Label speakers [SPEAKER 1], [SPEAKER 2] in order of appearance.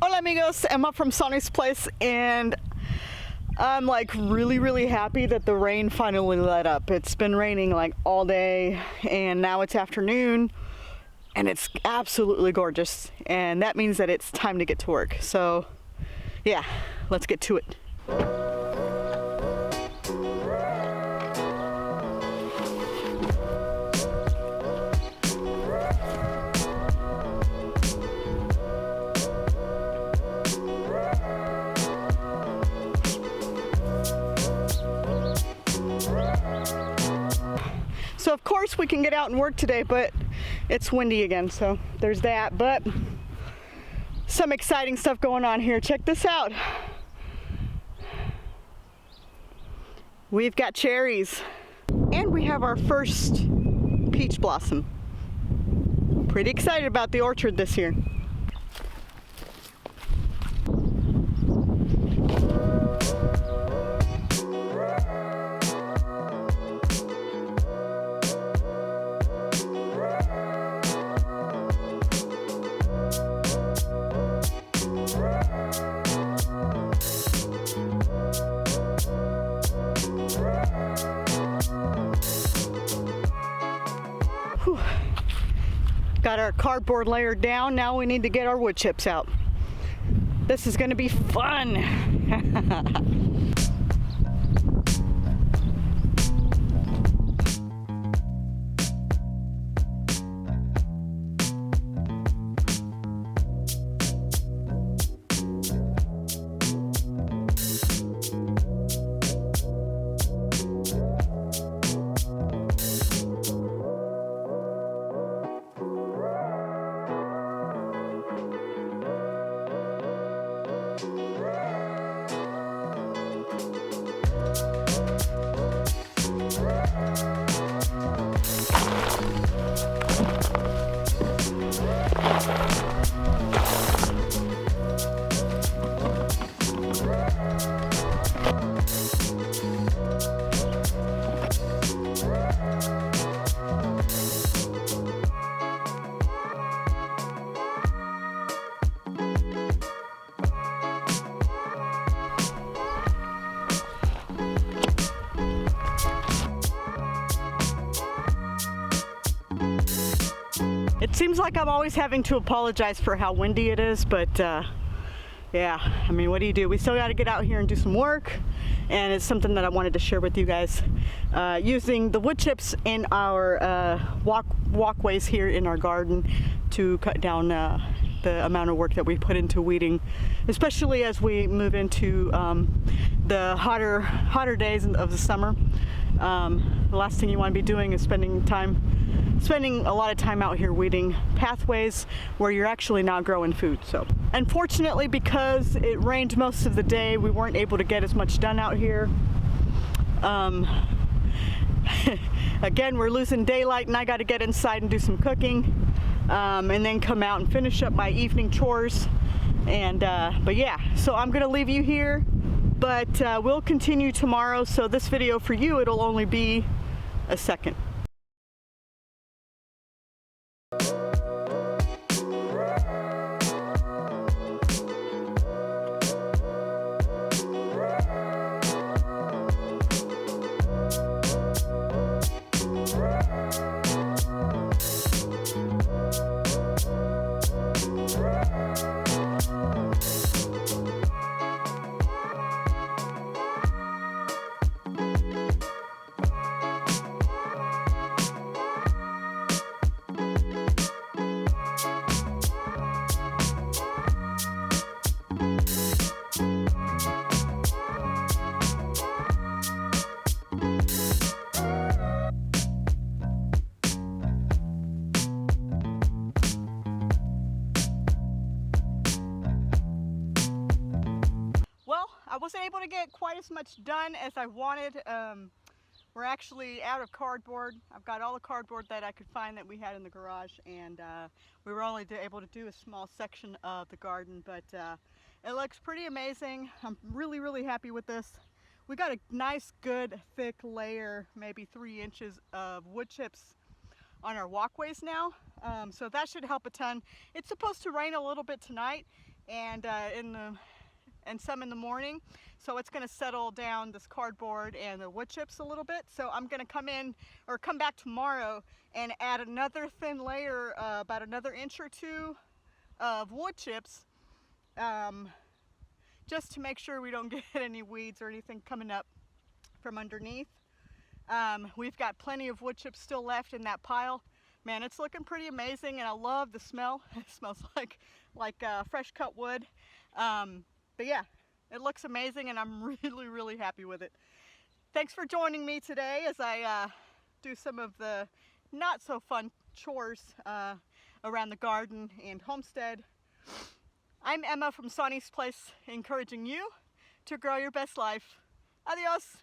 [SPEAKER 1] Hola amigos, Emma from Sonnie's place, and I'm like really happy that the rain finally let up. It's been raining like all day and now it's afternoon and it's absolutely gorgeous, and that means that it's time to get to work. So yeah, let's get to it. So of course we can get out and work today, but it's windy again, so there's that. But some exciting stuff going on here. Check this out. We've got cherries and we have our first peach blossom. Pretty excited about the orchard this year. Got our cardboard layer down. Now we need to get our wood chips out. This is going to be fun. It seems like I'm always having to apologize for how windy it is, but yeah, I mean, what do you do? We still got to get out here and do some work, and it's something that I wanted to share with you guys. Using the wood chips in our walkways here in our garden to cut down the amount of work that we put into weeding, especially as we move into the hotter days of the summer. The last thing you want to be doing is spending a lot of time out here weeding pathways where you're actually not growing food. So unfortunately, because it rained most of the day, we weren't able to get as much done out here. Again, we're losing daylight and I got to get inside and do some cooking, and then come out and finish up my evening chores. And but yeah, so I'm gonna leave you here, but we'll continue tomorrow. So this video for you, it'll only be a second. I wasn't able to get quite as much done as I wanted. We're actually out of cardboard. I've got all the cardboard that I could find that we had in the garage, and we were only able to do a small section of the garden, but it looks pretty amazing. I'm really happy with this. We got a nice good thick layer, maybe 3 inches of wood chips on our walkways now, so that should help a ton. It's supposed to rain a little bit tonight, and some in the morning. So it's going to settle down this cardboard and the wood chips a little bit. So I'm going to come back tomorrow and add another thin layer, about another inch or two of wood chips, just to make sure we don't get any weeds or anything coming up from underneath. We've got plenty of wood chips still left in that pile. Man, it's looking pretty amazing, and I love the smell. It smells like fresh cut wood. But yeah, it looks amazing, and I'm really happy with it. Thanks for joining me today as I do some of the not so fun chores around the garden and homestead. I'm Emma from Sonnie's Place, encouraging you to grow your best life. Adios!